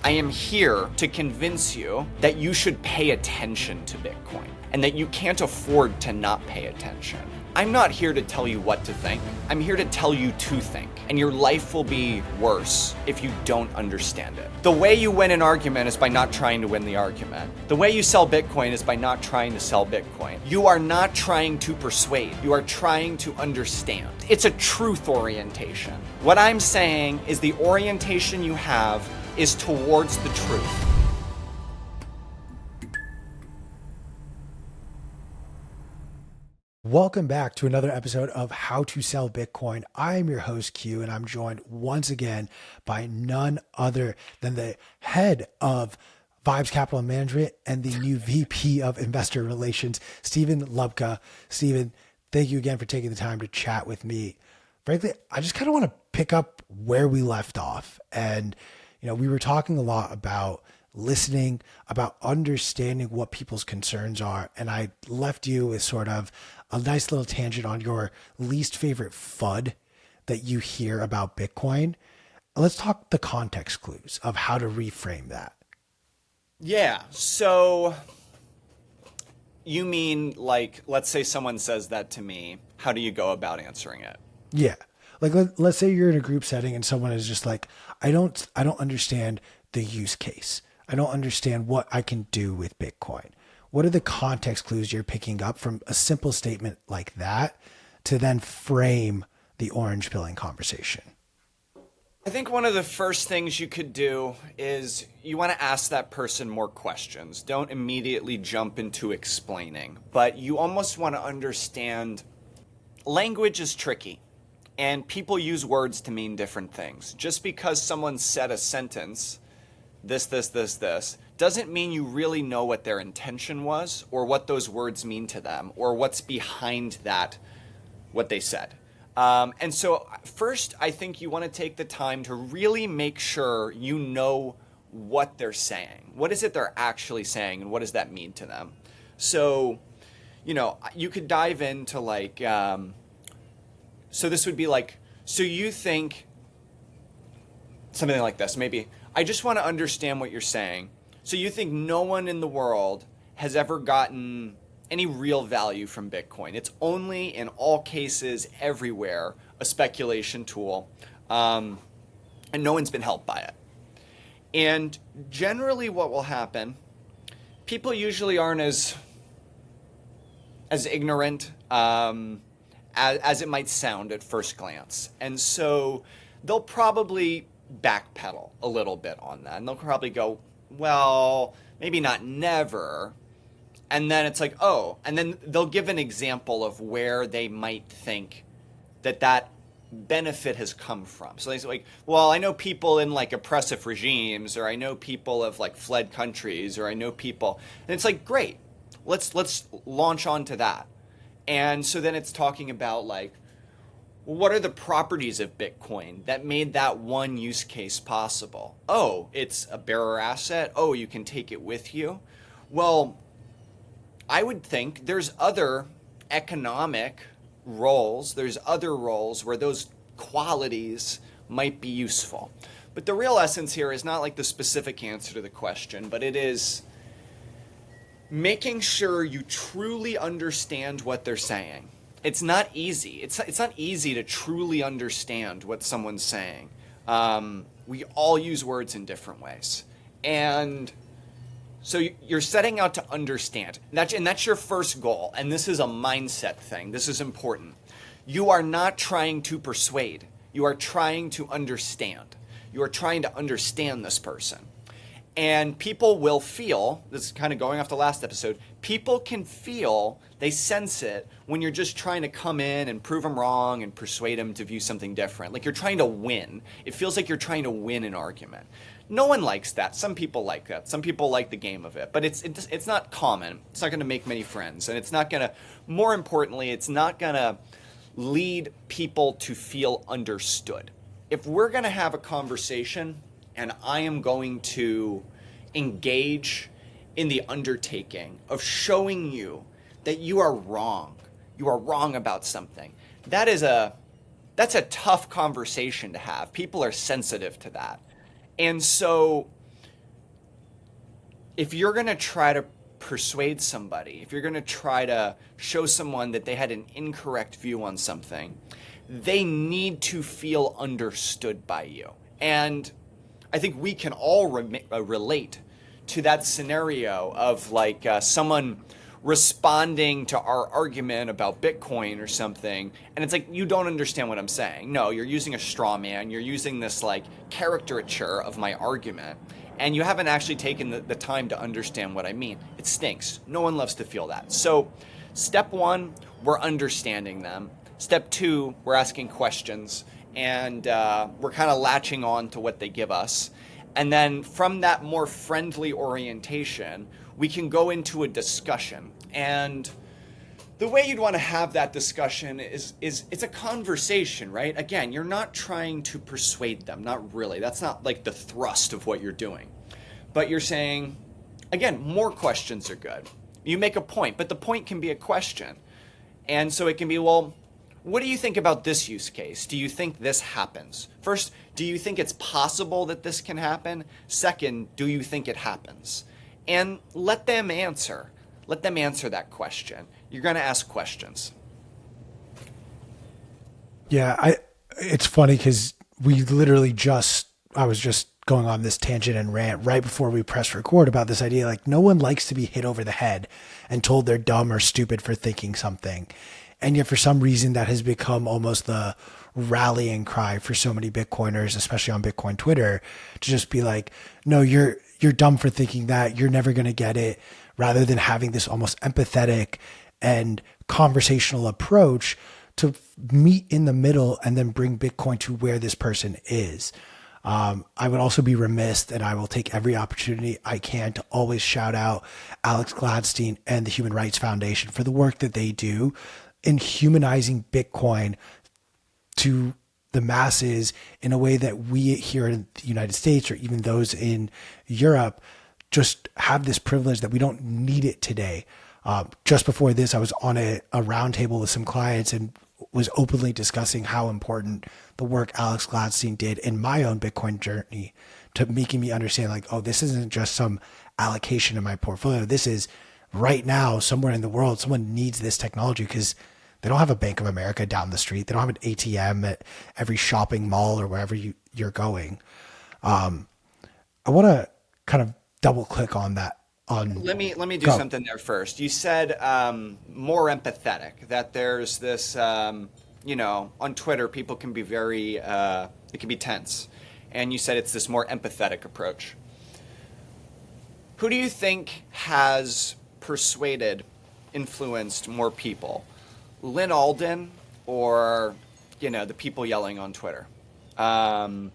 I am here to convince you that you should pay attention to Bitcoin and that you can't afford to not pay attention. I'm not here to tell you what to think. I'm here to tell you to think. And your life will be worse if you don't understand it. The way you win an argument is by not trying to win the argument. The way you sell Bitcoin is by not trying to sell Bitcoin. You are not trying to persuade. You are trying to understand. It's a truth orientation. What I'm saying is the orientation you have is towards the truth. Welcome back to another episode of How to Sell Bitcoin. I'm your host, Q, and I'm joined once again by none other than the head of Vibes Capital Management and the new VP of Investor Relations, Stephen Lubka. Stephen, thank you again for taking the time to chat with me. Frankly, I just kind of want to pick up where we left off. And, we were talking a lot about listening, about understanding what people's concerns are. And I left you with sort of a nice little tangent on your least favorite FUD that you hear about Bitcoin. Let's talk the context clues of how to reframe that. Yeah. So you mean like, let's say someone says that to me, how do you go about answering it? Yeah. Like, let's say you're in a group setting and someone is just like, I don't understand the use case. I don't understand what I can do with Bitcoin. What are the context clues you're picking up from a simple statement like that to then frame the orange pilling conversation? I think one of the first things you could do is you want to ask that person more questions. Don't immediately jump into explaining, but you almost want to understand language is tricky and people use words to mean different things. Just because someone said a sentence, this, doesn't mean you really know what their intention was or what those words mean to them or what's behind that, what they said. And so first, I think you want to take the time to really make sure you know what they're saying. What is it they're actually saying and what does that mean to them? So, you could dive into like, so this would be like, so you think something like this, maybe, I just want to understand what you're saying. So you think no one in the world has ever gotten any real value from Bitcoin. It's only in all cases everywhere a speculation tool, and no one's been helped by it. And generally what will happen, people usually aren't as ignorant as it might sound at first glance. And so they'll probably backpedal a little bit on that. And they'll probably go, well, maybe not never. And then it's like, oh, and then they'll give an example of where they might think that benefit has come from. So they say like, well, I know people in like oppressive regimes, or I know people have like fled countries, or I know people, and it's like, great, let's launch onto that. And so then it's talking about like, what are the properties of Bitcoin that made that one use case possible? Oh, it's a bearer asset. Oh, you can take it with you. Well, I would think there's other economic roles, there's other roles where those qualities might be useful. But the real essence here is not like the specific answer to the question, but it is making sure you truly understand what they're saying. It's not easy. It's not easy to truly understand what someone's saying. We all use words in different ways. And so you're setting out to understand. And that's your first goal. And this is a mindset thing. This is important. You are not trying to persuade. You are trying to understand. You are trying to understand this person. And people will feel, this is kind of going off the last episode, people can feel, they sense it when you're just trying to come in and prove them wrong and persuade them to view something different. Like you're trying to win. It feels like you're trying to win an argument. No one likes that. Some people like that. Some people like the game of it. But it's not common. It's not going to make many friends. And it's not going to, more importantly, it's not going to lead people to feel understood. If we're going to have a conversation and I am going to engage in the undertaking of showing you that you are wrong about something, that's a tough conversation to have. People are sensitive to that. And so if you're going to try to persuade somebody, if you're going to try to show someone that they had an incorrect view on something, they need to feel understood by you. And I think we can all relate to that scenario of like someone responding to our argument about Bitcoin or something, and it's like, you don't understand what I'm saying. No, you're using a straw man. You're using this like caricature of my argument, and you haven't actually taken the time to understand what I mean. It stinks. No one loves to feel that. So step one, we're understanding them. Step two, we're asking questions, and we're kind of latching on to what they give us. And then from that more friendly orientation, we can go into a discussion. And the way you'd want to have that discussion is it's a conversation, right? Again, you're not trying to persuade them, not really. That's not like the thrust of what you're doing. But you're saying, again, more questions are good. You make a point, but the point can be a question. And so it can be, well, what do you think about this use case? Do you think this happens? First, do you think it's possible that this can happen? Second, do you think it happens? And let them answer. Let them answer that question. You're going to ask questions. Yeah, it's funny because I was just going on this tangent and rant right before we press record about this idea. Like, no one likes to be hit over the head and told they're dumb or stupid for thinking something. And yet for some reason that has become almost the rallying cry for so many Bitcoiners, especially on Bitcoin Twitter, to just be like, no, you're dumb for thinking that. You're never going to get it. Rather than having this almost empathetic and conversational approach to meet in the middle and then bring Bitcoin to where this person is. I would also be remiss, and I will take every opportunity I can to always shout out Alex Gladstein and the Human Rights Foundation for the work that they do in humanizing Bitcoin to the masses in a way that we here in the United States or even those in Europe just have this privilege that we don't need it today. Just before this, I was on a roundtable with some clients and was openly discussing how important the work Alex Gladstein did in my own Bitcoin journey to making me understand like, oh, this isn't just some allocation in my portfolio. This is right now somewhere in the world, someone needs this technology because they don't have a Bank of America down the street. They don't have an ATM at every shopping mall or wherever you're going. I want to kind of double click on that. Let me do something there first. You said more empathetic, that there's this, on Twitter, people can be very, it can be tense. And you said it's this more empathetic approach. Who do you think has persuaded, influenced more people? Lynn Alden or, the people yelling on Twitter? I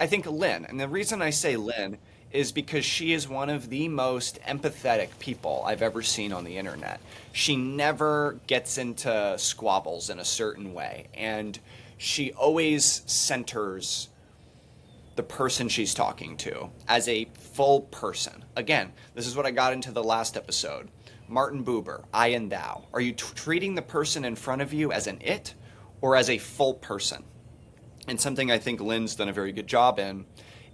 think Lynn. And the reason I say Lynn is because she is one of the most empathetic people I've ever seen on the internet. She never gets into squabbles in a certain way, and she always centers the person she's talking to as a full person. Again, this is what I got into the last episode. Martin Buber, I and thou. Are you treating the person in front of you as an it or as a full person? And something I think Lynn's done a very good job in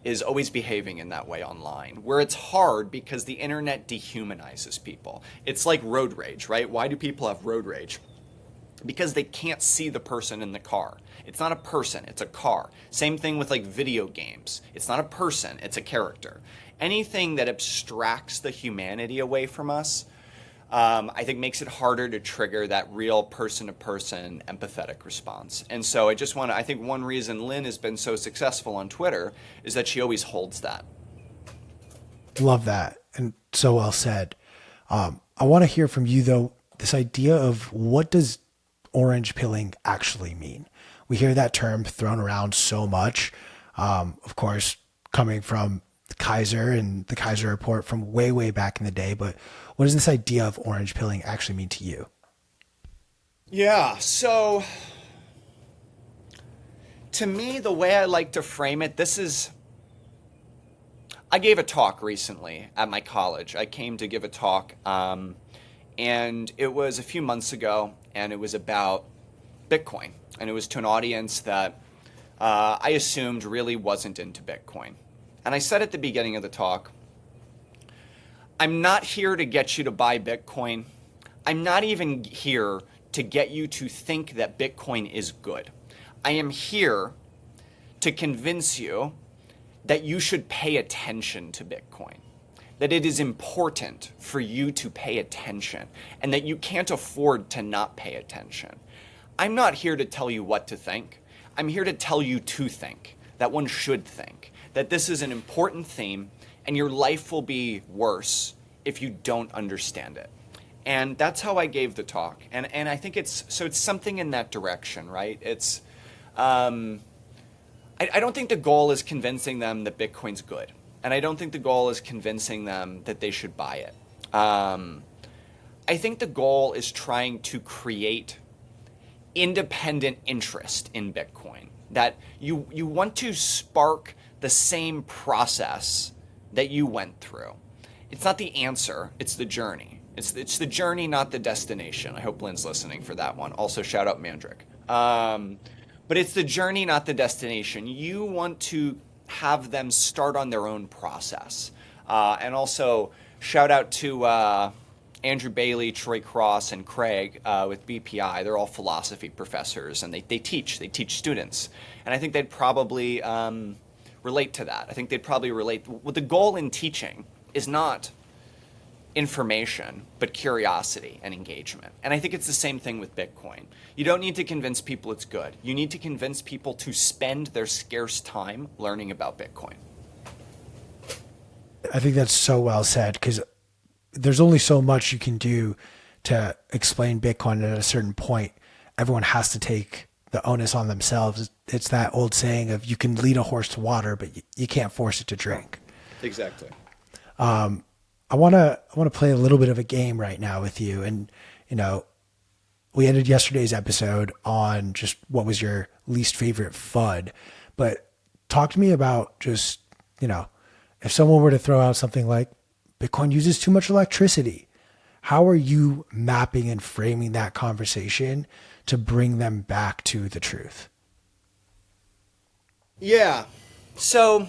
is always behaving in that way online, where it's hard because the internet dehumanizes people. It's like road rage, right? Why do people have road rage? Because they can't see the person in the car. It's not a person, it's a car. Same thing with like video games. It's not a person, it's a character. Anything that abstracts the humanity away from us, I think makes it harder to trigger that real person-to-person empathetic response. And so I think one reason Lynn has been so successful on Twitter is that she always holds that. Love that. And so well said. I want to hear from you though, this idea of what does orange pilling actually mean? We hear that term thrown around so much. Of course, coming from the Kaiser and the Kaiser report from way, way back in the day, but what does this idea of orange pilling actually mean to you? Yeah, so to me, the way I like to frame it, I gave a talk recently at my college. I came to give a talk, and it was a few months ago, and it was about Bitcoin. And it was to an audience that I assumed really wasn't into Bitcoin. And I said at the beginning of the talk, I'm not here to get you to buy Bitcoin. I'm not even here to get you to think that Bitcoin is good. I am here to convince you that you should pay attention to Bitcoin, that it is important for you to pay attention, and that you can't afford to not pay attention. I'm not here to tell you what to think. I'm here to tell you to think, that one should think, that this is an important theme, and your life will be worse if you don't understand it. And that's how I gave the talk. And I think it's something in that direction, right? It's, I don't think the goal is convincing them that Bitcoin's good. And I don't think the goal is convincing them that they should buy it. I think the goal is trying to create independent interest in Bitcoin. That you want to spark the same process that you went through. It's not the answer, it's the journey. It's the journey, not the destination. I hope Lynn's listening for that one. Also, shout out Mandrick. But it's the journey, not the destination. You want to have them start on their own process. And also, shout out to Andrew Bailey, Troy Cross, and Craig with BPI. They're all philosophy professors, and they teach students. And I think they'd probably relate to that. I think they'd probably relate. Well, the goal in teaching is not information, but curiosity and engagement. And I think it's the same thing with Bitcoin. You don't need to convince people it's good. You need to convince people to spend their scarce time learning about Bitcoin. I think that's so well said, because there's only so much you can do to explain Bitcoin. At a certain point, everyone has to take the onus on themselves. It's that old saying of you can lead a horse to water, but you can't force it to drink. Exactly. I want to play a little bit of a game right now with you. And, we ended yesterday's episode on just what was your least favorite FUD, but talk to me about just, if someone were to throw out something like Bitcoin uses too much electricity, how are you mapping and framing that conversation to bring them back to the truth? Yeah. So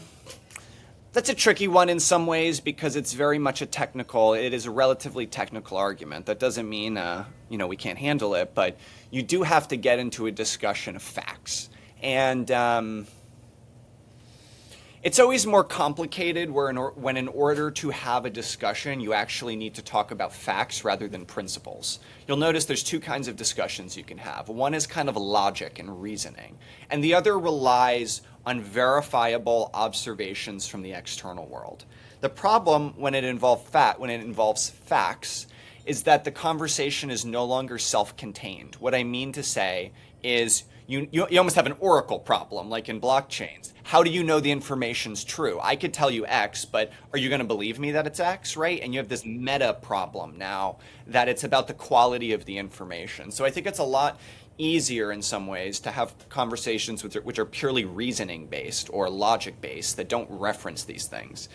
that's a tricky one in some ways because it's very much it is a relatively technical argument. That doesn't mean, we can't handle it, but you do have to get into a discussion of facts. And it's always more complicated when in order to have a discussion, you actually need to talk about facts rather than principles. You'll notice there's two kinds of discussions you can have. One is kind of logic and reasoning, and the other relies on verifiable observations from the external world. The problem when it involves facts is that the conversation is no longer self-contained. What I mean to say is you almost have an oracle problem, like in blockchains. How do you know the information's true? I could tell you X, but are you going to believe me that it's X, right? And you have this meta problem now that it's about the quality of the information. So I think it's a lot easier in some ways to have conversations which are purely reasoning based or logic based that don't reference these things.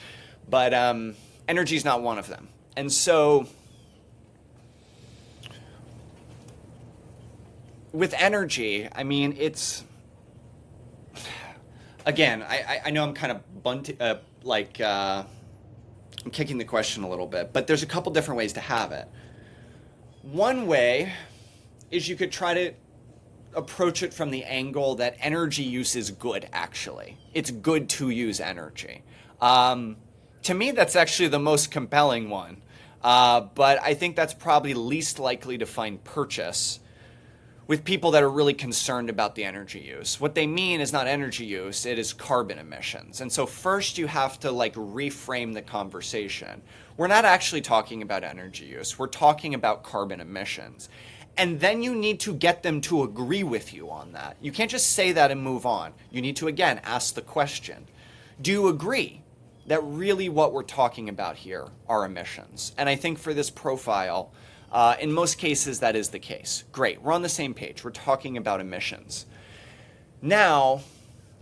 But energy is not one of them. And so with energy, I mean, it's, again, I know I'm kind of I'm kicking the question a little bit, but there's a couple different ways to have it. One way is you could try to approach it from the angle that energy use is good, actually. It's good to use energy. To me, that's actually the most compelling one. But I think that's probably least likely to find purchase with people that are really concerned about the energy use. What they mean is not energy use, it is carbon emissions. And so first you have to reframe the conversation. We're not actually talking about energy use, we're talking about carbon emissions. And then you need to get them to agree with you on that. You can't just say that and move on. You need to, again, ask the question. Do you agree that really what we're talking about here are emissions? And I think for this profile, in most cases, that is the case. Great, we're on the same page. We're talking about emissions. Now,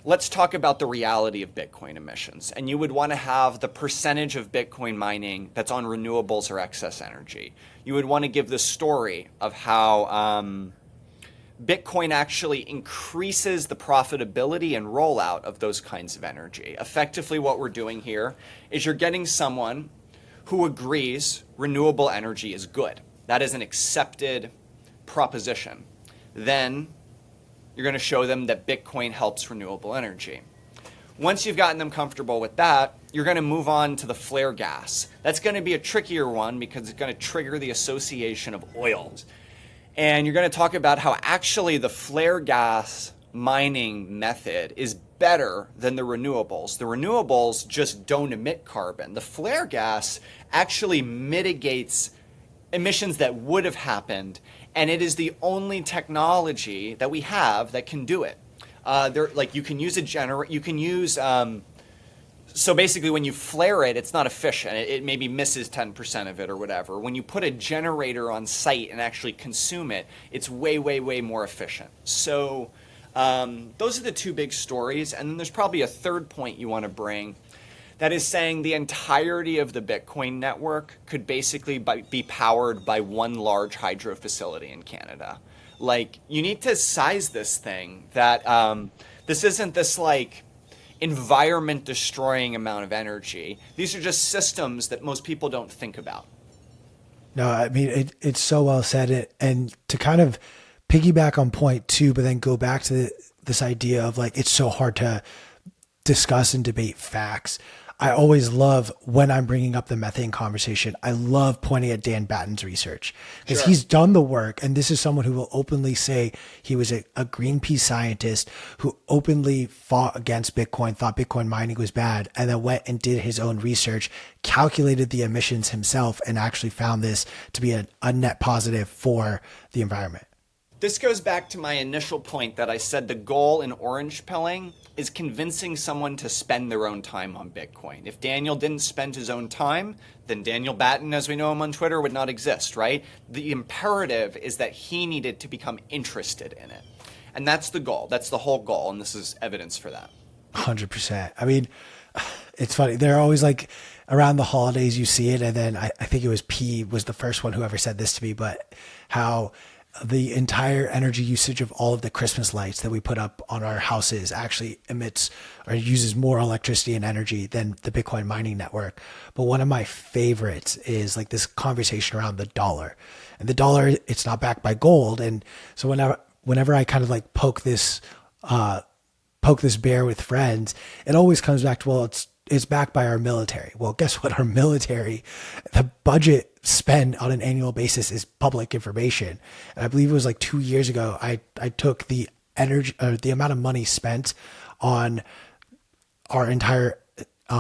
let's talk about the reality of Bitcoin emissions. And you would want to have the percentage of Bitcoin mining that's on renewables or excess energy. You would want to give the story of how Bitcoin actually increases the profitability and rollout of those kinds of energy. Effectively, what we're doing here is you're getting someone who agrees renewable energy is good. That is an accepted proposition. Then you're going to show them that Bitcoin helps renewable energy. Once you've gotten them comfortable with that, you're going to move on to the flare gas. That's going to be a trickier one because it's going to trigger the association of oils. And you're going to talk about how actually the flare gas mining method is better than the renewables. The renewables just don't emit carbon. The flare gas actually mitigates emissions that would have happened, and it is the only technology that we have that can do it. You can use so basically when you flare it, it's not efficient. It maybe misses 10% of it or whatever. When you put a generator on site and actually consume it, it's way, way, way more efficient. So those are the two big stories. And then there's probably a third point you want to bring. That is saying the entirety of the Bitcoin network could basically be powered by one large hydro facility in Canada. Like, you need to size this thing that this isn't this like environment destroying amount of energy. These are just systems that most people don't think about. No, I mean, it's so well said. And to kind of piggyback on point two, but then go back to this idea of like, it's so hard to discuss and debate facts. I always love when I'm bringing up the methane conversation. I love pointing at Dan Batten's research because he's done the work. And this is someone who will openly say he was a Greenpeace scientist who openly fought against Bitcoin, thought Bitcoin mining was bad, and then went and did his own research, calculated the emissions himself, and actually found this to be a net positive for the environment. This goes back to my initial point that I said the goal in orange pilling is convincing someone to spend their own time on Bitcoin. If Daniel didn't spend his own time, then Daniel Batten, as we know him on Twitter, would not exist, right? The imperative is that he needed to become interested in it. And that's the goal. That's the whole goal. And this is evidence for that. 100%. I mean, it's funny. They're always like around the holidays, you see it. And then I think it was P was the first one who ever said this to me, but how the entire energy usage of all of the Christmas lights that we put up on our houses actually emits or uses more electricity and energy than the Bitcoin mining network. But one of my favorites is like this conversation around the dollar. And the dollar, it's not backed by gold. And so whenever I kind of like poke this bear with friends, it always comes back to, well, it's backed by our military. Well, guess what? Our military, the budget spend on an annual basis is public information. And I believe it was like 2 years ago, I took the energy, the amount of money spent on our entire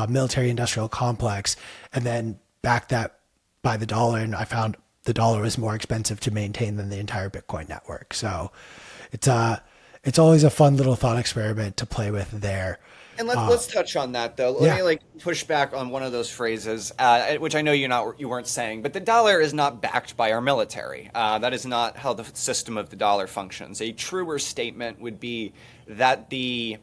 military industrial complex and then backed that by the dollar. And I found the dollar was more expensive to maintain than the entire Bitcoin network. So it's always a fun little thought experiment to play with there. And let's touch on that though. Let me push back on one of those phrases, which I know you weren't saying, but the dollar is not backed by our military. That is not how the system of the dollar functions. A truer statement would be that the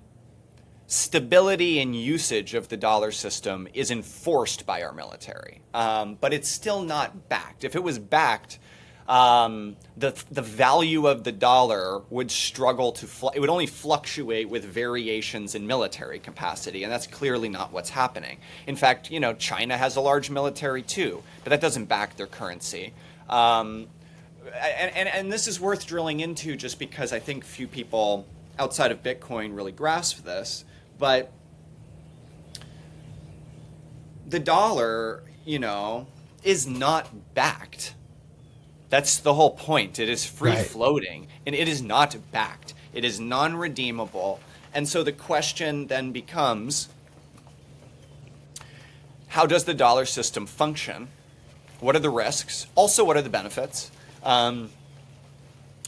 stability and usage of the dollar system is enforced by our military, but it's still not backed. If it was backed, the value of the dollar would struggle to it would only fluctuate with variations in military capacity, and that's clearly not what's happening. In fact, China has a large military too, but that doesn't back their currency. And this is worth drilling into just because I think few people outside of Bitcoin really grasp this, but the dollar, is not backed. That's the whole point. It is free floating and it is not backed. It is non-redeemable. And so the question then becomes, how does the dollar system function? What are the risks? Also, what are the benefits? And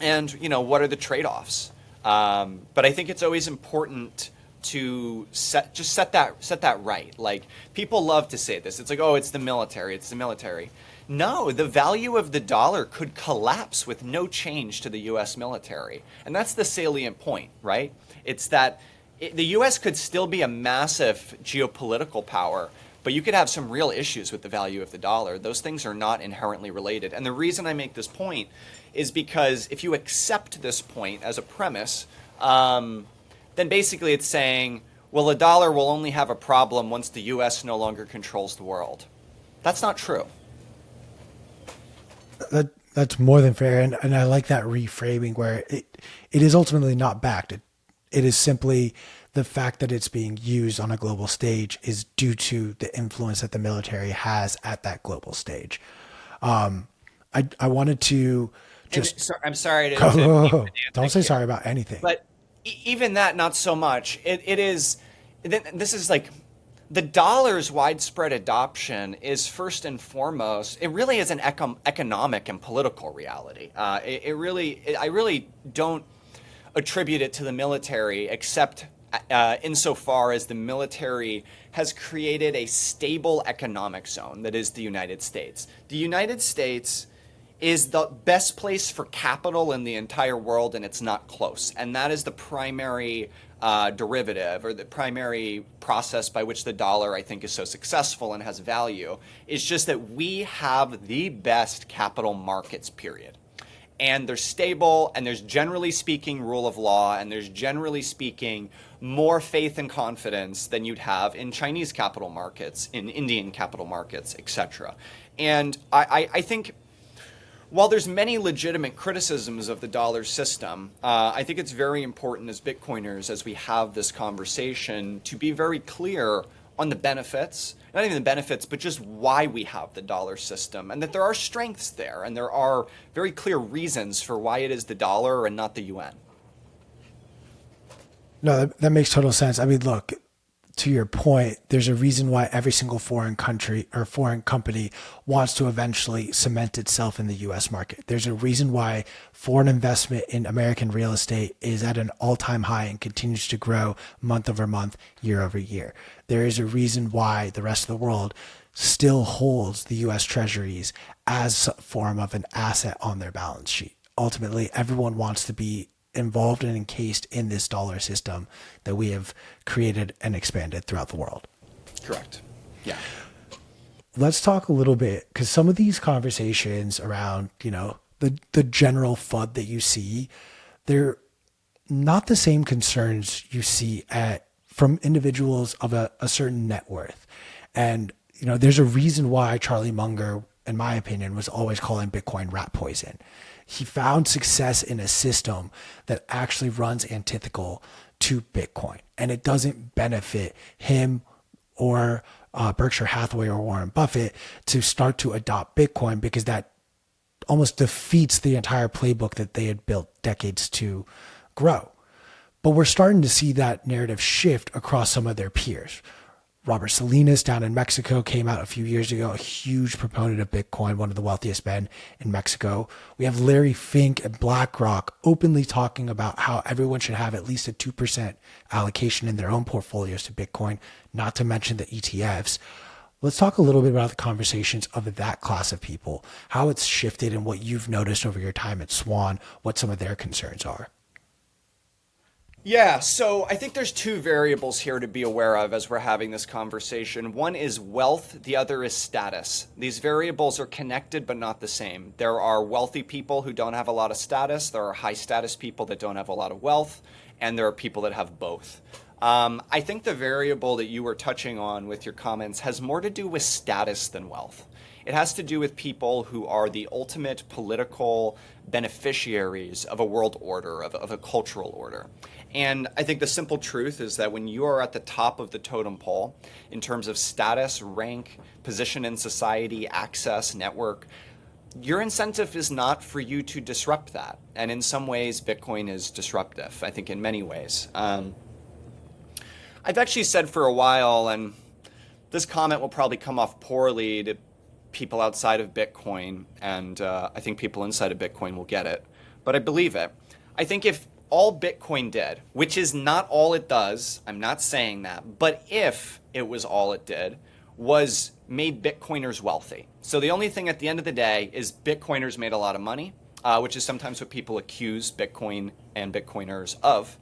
what are the trade-offs? But I think it's always important to set that right. Like, people love to say this. It's like, oh, it's the military. It's the military. No, the value of the dollar could collapse with no change to the U.S. military. And that's the salient point, right? It's that the U.S. could still be a massive geopolitical power, but you could have some real issues with the value of the dollar. Those things are not inherently related. And the reason I make this point is because if you accept this point as a premise, then basically it's saying, well, a dollar will only have a problem once the U.S. no longer controls the world. That's not true. That's more than fair, and I like that reframing where it is ultimately not backed. It is simply the fact that it's being used on a global stage is due to the influence that the military has at that global stage. I wanted to just I'm sorry go, to be don't say pedantic sorry here, about anything. but even that, not so much. It is. This is like the dollar's widespread adoption is first and foremost. It really is an economic and political reality. I really don't attribute it to the military, except insofar as the military has created a stable economic zone that is the United States. The United States is the best place for capital in the entire world, and it's not close. And that is the primary derivative, or the primary process by which the dollar, I think, is so successful and has value. It's just that we have the best capital markets, period. And they're stable, and there's generally speaking rule of law, and there's generally speaking more faith and confidence than you'd have in Chinese capital markets, in Indian capital markets, etc. And I think while there's many legitimate criticisms of the dollar system, I think it's very important as Bitcoiners, as we have this conversation, to be very clear on the benefits, not even the benefits, but just why we have the dollar system, and that there are strengths there, and there are very clear reasons for why it is the dollar and not the yuan. No, that makes total sense. I mean, look, to your point, there's a reason why every single foreign country or foreign company wants to eventually cement itself in the US market. There's a reason why foreign investment in American real estate is at an all-time high and continues to grow month over month, year over year. There is a reason why the rest of the world still holds the US treasuries as a form of an asset on their balance sheet. Ultimately, everyone wants to be involved and encased in this dollar system that we have created and expanded throughout the world. Correct. Yeah. Let's talk a little bit, because some of these conversations around, the general FUD that you see, they're not the same concerns you see from individuals of a certain net worth. And, there's a reason why Charlie Munger, in my opinion, was always calling Bitcoin rat poison. He found success in a system that actually runs antithetical to Bitcoin, and it doesn't benefit him or Berkshire Hathaway or Warren Buffett to start to adopt Bitcoin, because that almost defeats the entire playbook that they had built decades to grow. But we're starting to see that narrative shift across some of their peers. Robert Salinas down in Mexico came out a few years ago, a huge proponent of Bitcoin, one of the wealthiest men in Mexico. We have Larry Fink and BlackRock openly talking about how everyone should have at least a 2% allocation in their own portfolios to Bitcoin, not to mention the ETFs. Let's talk a little bit about the conversations of that class of people, how it's shifted and what you've noticed over your time at Swan, what some of their concerns are. Yeah, so I think there's two variables here to be aware of as we're having this conversation. One is wealth, the other is status. These variables are connected but not the same. There are wealthy people who don't have a lot of status, there are high status people that don't have a lot of wealth, and there are people that have both. I think the variable that you were touching on with your comments has more to do with status than wealth. It has to do with people who are the ultimate political beneficiaries of a world order, of a cultural order. And I think the simple truth is that when you are at the top of the totem pole in terms of status, rank, position in society, access, network, your incentive is not for you to disrupt that. And in some ways, Bitcoin is disruptive, I think in many ways. I've actually said for a while, and this comment will probably come off poorly to people outside of Bitcoin, and I think people inside of Bitcoin will get it, but I believe it. I think if all Bitcoin did, which is not all it does, I'm not saying that, but if it was all it did, was made Bitcoiners wealthy. So the only thing at the end of the day is Bitcoiners made a lot of money, which is sometimes what people accuse Bitcoin and Bitcoiners of.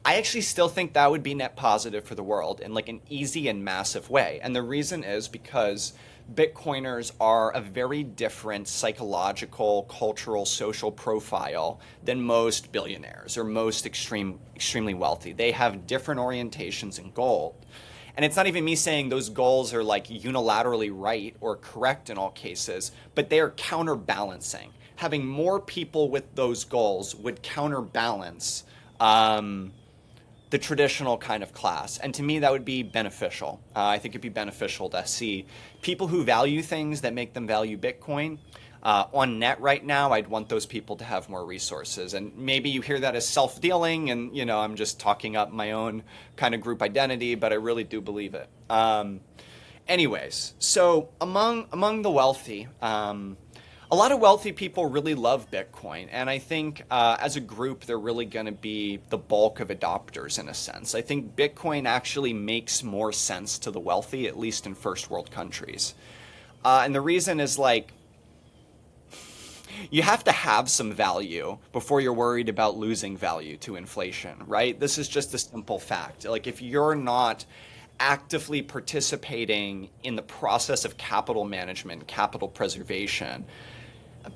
I actually still think that would be net positive for the world in like an easy and massive way. And the reason is because Bitcoiners are a very different psychological, cultural, social profile than most billionaires or most extremely wealthy. They have different orientations and goals. And it's not even me saying those goals are like unilaterally right or correct in all cases, but they are counterbalancing. Having more people with those goals would counterbalance the traditional kind of class. And to me, that would be beneficial. I think it'd be beneficial to see people who value things that make them value Bitcoin. On net right now, I'd want those people to have more resources. And maybe you hear that as self-dealing, and I'm just talking up my own kind of group identity, but I really do believe it. Anyways, so among the wealthy, a lot of wealthy people really love Bitcoin, and I think as a group, they're really going to be the bulk of adopters in a sense. I think Bitcoin actually makes more sense to the wealthy, at least in first world countries. And the reason is like, you have to have some value before you're worried about losing value to inflation, right? This is just a simple fact. Like if you're not actively participating in the process of capital management, capital preservation,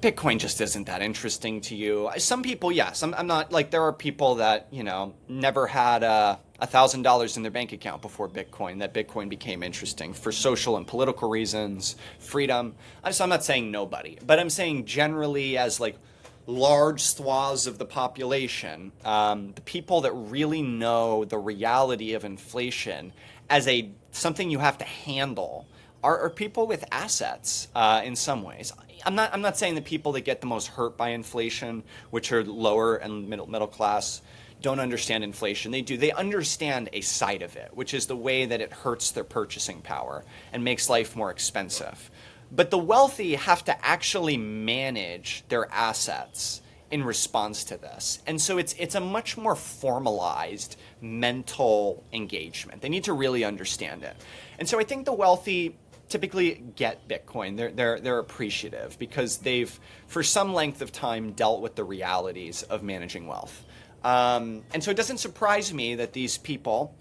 Bitcoin just isn't that interesting to you. Some people, yes. I'm not like, there are people that, never had $1,000 in their bank account before Bitcoin, that Bitcoin became interesting for social and political reasons, freedom. So I'm not saying nobody, but I'm saying generally as like large swaths of the population, the people that really know the reality of inflation as something you have to handle are people with assets in some ways. I'm not saying the people that get the most hurt by inflation, which are lower and middle class, don't understand inflation. They do. They understand a side of it, which is the way that it hurts their purchasing power and makes life more expensive. But the wealthy have to actually manage their assets in response to this. And so it's a much more formalized mental engagement. They need to really understand it. And so I think the wealthy typically get Bitcoin. They're appreciative because they've, for some length of time, dealt with the realities of managing wealth. And so it doesn't surprise me that these people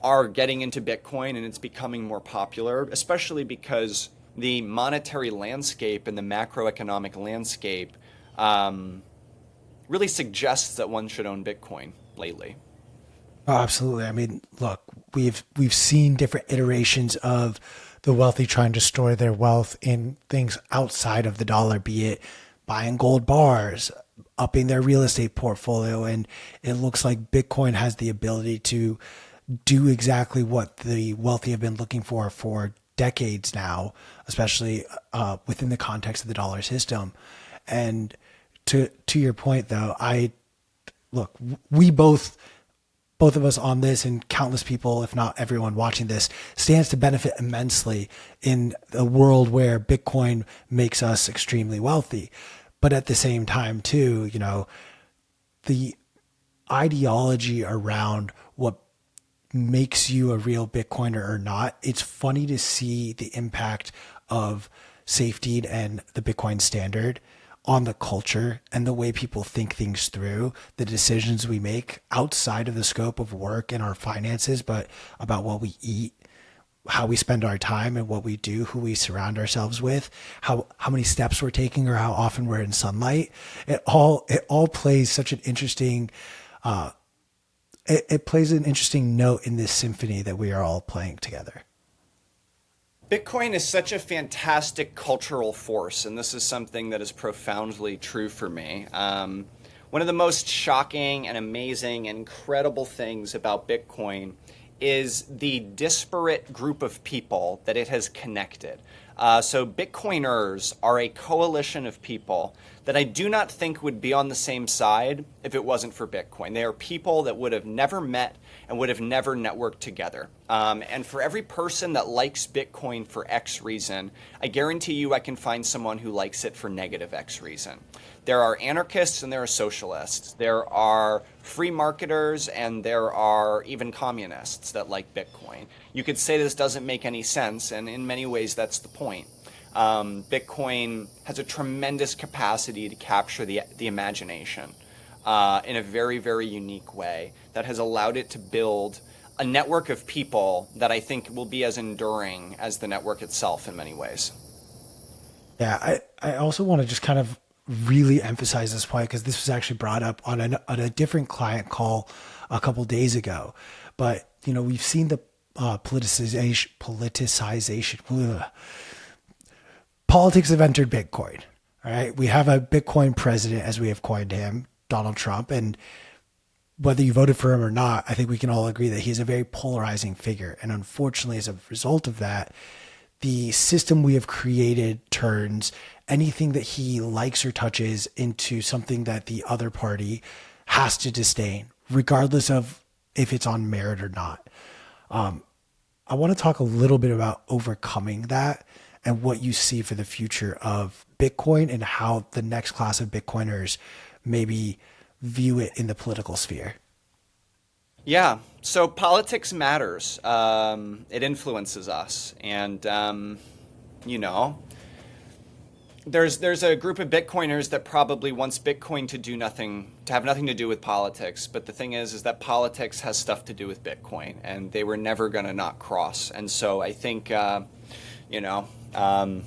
are getting into Bitcoin and it's becoming more popular, especially because the monetary landscape and the macroeconomic landscape really suggests that one should own Bitcoin lately. Oh, absolutely. I mean, look, we've seen different iterations of the wealthy trying to store their wealth in things outside of the dollar, be it buying gold bars, upping their real estate portfolio. And it looks like Bitcoin has the ability to do exactly what the wealthy have been looking for decades now, especially within the context of the dollar system. And to your point, though, look, we both of us on this and countless people, if not everyone watching this, stands to benefit immensely in a world where Bitcoin makes us extremely wealthy. But at the same time, too, the ideology around what makes you a real Bitcoiner or not, it's funny to see the impact of safety and the Bitcoin standard on the culture and the way people think things through, the decisions we make outside of the scope of work and our finances, but about what we eat, how we spend our time and what we do, who we surround ourselves with, how many steps we're taking or how often we're in sunlight. It all plays such an interesting, it plays an interesting note in this symphony that we are all playing together. Bitcoin is such a fantastic cultural force, and this is something that is profoundly true for me. One of the most shocking and amazing and incredible things about Bitcoin is the disparate group of people that it has connected. So Bitcoiners are a coalition of people that I do not think would be on the same side if it wasn't for Bitcoin. They are people that would have never met and would have never networked together. And for every person that likes Bitcoin for X reason, I guarantee you I can find someone who likes it for negative X reason. There are anarchists and there are socialists. There are free marketers and there are even communists that like Bitcoin. You could say this doesn't make any sense, and in many ways that's the point. Bitcoin has a tremendous capacity to capture the imagination in a very, very unique way that has allowed it to build a network of people that I think will be as enduring as the network itself in many ways. Yeah, I also want to just kind of really emphasize this point because this was actually brought up on a different client call a couple days ago. But, we've seen politicization. Ugh. Politics have entered Bitcoin. All right. We have a Bitcoin president, as we have coined him, Donald Trump. And whether you voted for him or not, I think we can all agree that he's a very polarizing figure. And unfortunately, as a result of that, the system we have created turns anything that he likes or touches into something that the other party has to disdain, regardless of if it's on merit or not. I want to talk a little bit about overcoming that and what you see for the future of Bitcoin and how the next class of Bitcoiners maybe view it in the political sphere. Yeah, so politics matters. It influences us, and you know, there's a group of Bitcoiners that probably wants Bitcoin to have nothing to do with politics. But the thing is that politics has stuff to do with Bitcoin, and they were never going to not cross. And so I think, you know, I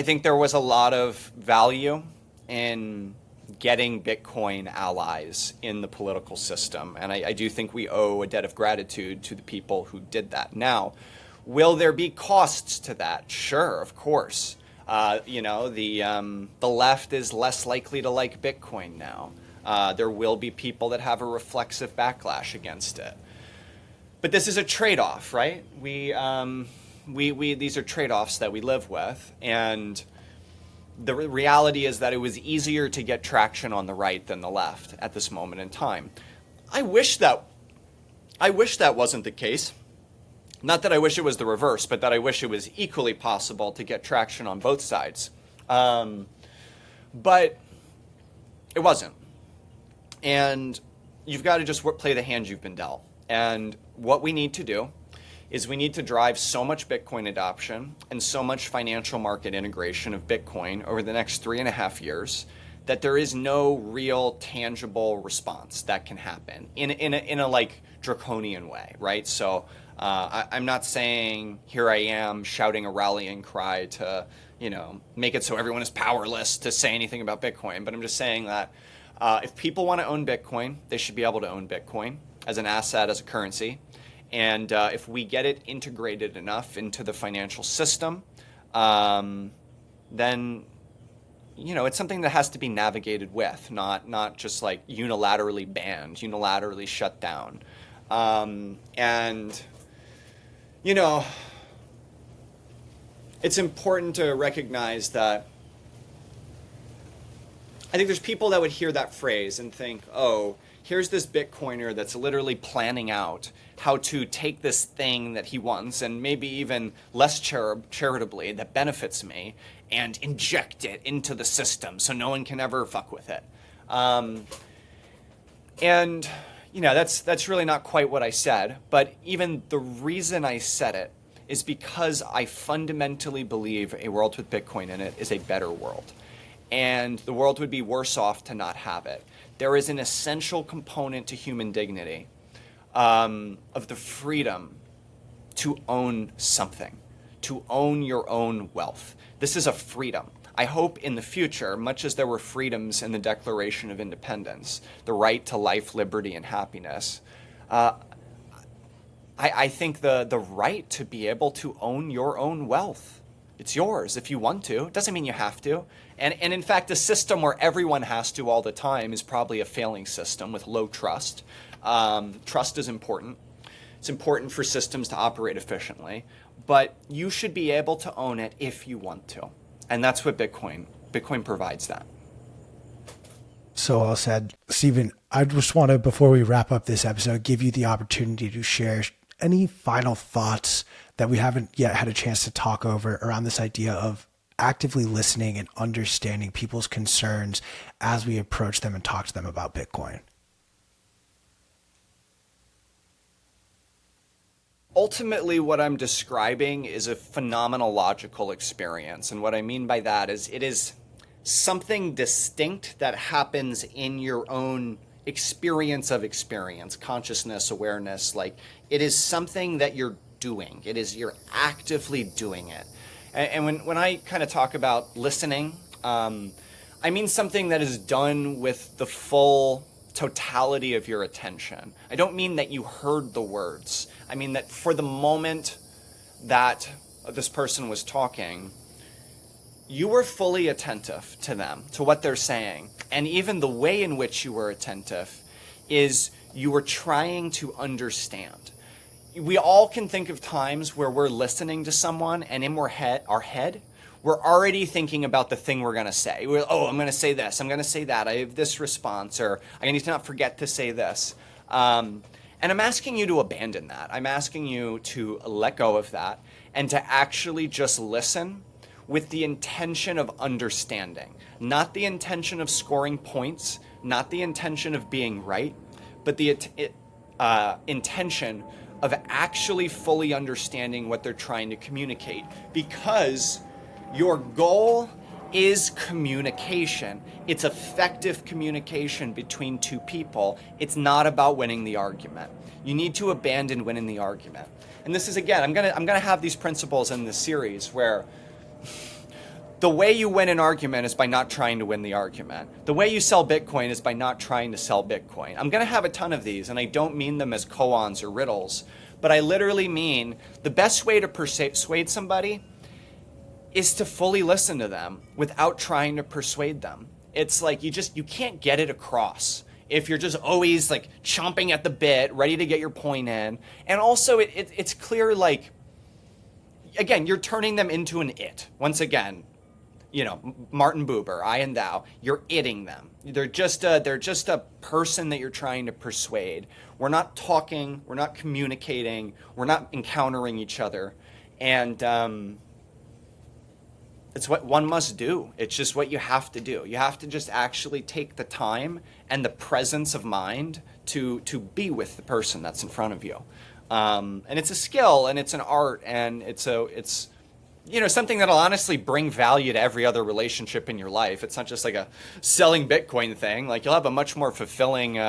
think there was a lot of value in getting Bitcoin allies in the political system. And I do think we owe a debt of gratitude to the people who did that. Now, will there be costs to that? Sure, of course. You know, the left is less likely to like Bitcoin now. There will be people that have a reflexive backlash against it. But this is a trade-off, right? These are trade-offs that we live with, and the reality is that it was easier to get traction on the right than the left at this moment in time. I wish that wasn't the case. Not that I wish it was the reverse, but that I wish it was equally possible to get traction on both sides. But it wasn't. And you've got to just play the hand you've been dealt. And what we need to do is we need to drive so much Bitcoin adoption and so much financial market integration of Bitcoin over the next 3.5 years that there is no real tangible response that can happen in a like draconian way, right? So I'm not saying here I am shouting a rallying cry to, you know, make it so everyone is powerless to say anything about Bitcoin, but I'm just saying that if people want to own Bitcoin, they should be able to own Bitcoin as an asset, as a currency. And if we get it integrated enough into the financial system, then, you know, it's something that has to be navigated with, not just like unilaterally banned, unilaterally shut down. And, you know, it's important to recognize that I think there's people that would hear that phrase and think, oh, here's this Bitcoiner that's literally planning out how to take this thing that he wants, and maybe even less charitably, that benefits me, and inject it into the system so no one can ever fuck with it. And, you know, that's really not quite what I said, but even the reason I said it is because I fundamentally believe a world with Bitcoin in it is a better world. And the world would be worse off to not have it. There is an essential component to human dignity of the freedom to own something, to own your own wealth. This is a freedom. I hope in the future, much as there were freedoms in the Declaration of Independence, the right to life, liberty, and happiness, I think the right to be able to own your own wealth. It's yours if you want to. It doesn't mean you have to. And in fact, a system where everyone has to all the time is probably a failing system with low trust. Trust is important. It's important for systems to operate efficiently. But you should be able to own it if you want to. And that's what Bitcoin provides that. So well said. Stephen, I just want to, before we wrap up this episode, give you the opportunity to share any final thoughts that we haven't yet had a chance to talk over around this idea of actively listening and understanding people's concerns as we approach them and talk to them about Bitcoin. Ultimately, what I'm describing is a phenomenological experience. And what I mean by that is it is something distinct that happens in your own experience of experience, consciousness, awareness. Like, it is something that you're doing. You're actively doing it. And when I kind of talk about listening, I mean something that is done with the full totality of your attention. I don't mean that you heard the words. I mean that for the moment that this person was talking, you were fully attentive to them, to what they're saying. And even the way in which you were attentive is you were trying to understand. We all can think of times where we're listening to someone and in our head, we're already thinking about the thing we're going to say. I'm going to say this. I'm going to say that. I have this response, or I need to not forget to say this. And I'm asking you to abandon that. I'm asking you to let go of that and to actually just listen with the intention of understanding, not the intention of scoring points, not the intention of being right, but the intention of actually fully understanding what they're trying to communicate, because your goal is communication. It's effective communication between two people. It's not about winning the argument. You need to abandon winning the argument. And this is, again, I'm gonna have these principles in this series where the way you win an argument is by not trying to win the argument. The way you sell Bitcoin is by not trying to sell Bitcoin. I'm going to have a ton of these, and I don't mean them as koans or riddles, but I literally mean the best way to persuade somebody is to fully listen to them without trying to persuade them. It's like you can't get it across if you're just always like chomping at the bit, ready to get your point in. And also it's clear, like, again, you're turning them into an it. Once again, Martin Buber, I and thou, you're itting them. They're just a person that you're trying to persuade. We're not talking, we're not communicating, we're not encountering each other. And it's what one must do. It's just what you have to do. You have to just actually take the time and the presence of mind to be with the person that's in front of you. And it's a skill, and it's an art, and it's something that'll honestly bring value to every other relationship in your life. It's not just like a selling Bitcoin thing. Like, you'll have a much more fulfilling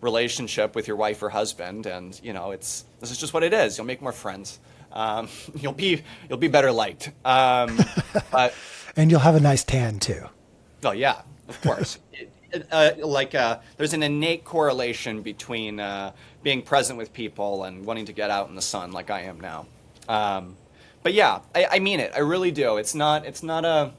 relationship with your wife or husband, and this is just what it is. You'll make more friends. You'll be better liked. But, and you'll have a nice tan too. Oh yeah, of course. There's an innate correlation between being present with people and wanting to get out in the sun, like I am now. But yeah, I mean it. I really do. It's not a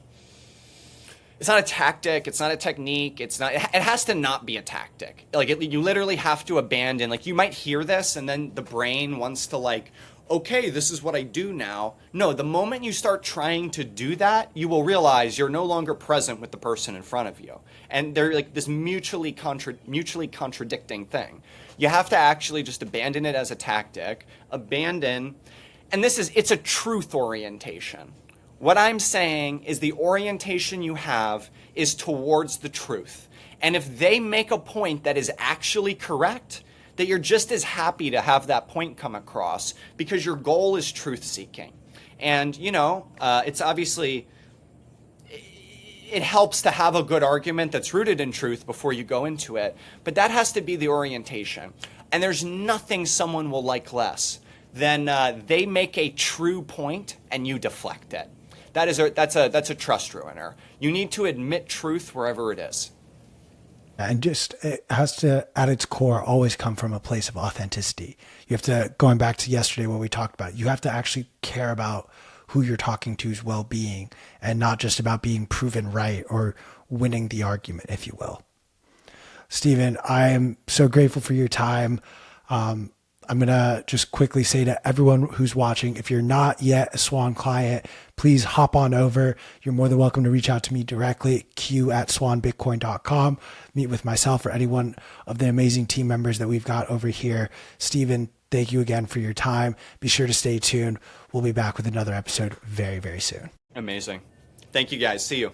tactic. It's not a technique. It has to not be a tactic. You literally have to abandon, you might hear this and then the brain wants to okay, this is what I do now. No, the moment you start trying to do that, you will realize you're no longer present with the person in front of you. And they're this mutually contradicting thing. You have to actually just abandon it as a tactic, and it's a truth orientation. What I'm saying is the orientation you have is towards the truth. And if they make a point that is actually correct, that you're just as happy to have that point come across, because your goal is truth seeking. And, it's obviously, it helps to have a good argument that's rooted in truth before you go into it, but that has to be the orientation. And there's nothing someone will like less than they make a true point and you deflect it. That's a trust ruiner. You need to admit truth wherever it is. And it has to, at its core, always come from a place of authenticity. You have to, going back to yesterday what we talked about, you have to actually care about who you're talking to's well-being and not just about being proven right or winning the argument, if you will. Stephen, I am so grateful for your time. I'm going to just quickly say to everyone who's watching, if you're not yet a Swan client, please hop on over. You're more than welcome to reach out to me directly, q@swanbitcoin.com. Meet with myself or any one of the amazing team members that we've got over here. Stephen, thank you again for your time. Be sure to stay tuned. We'll be back with another episode very, very soon. Amazing. Thank you guys. See you.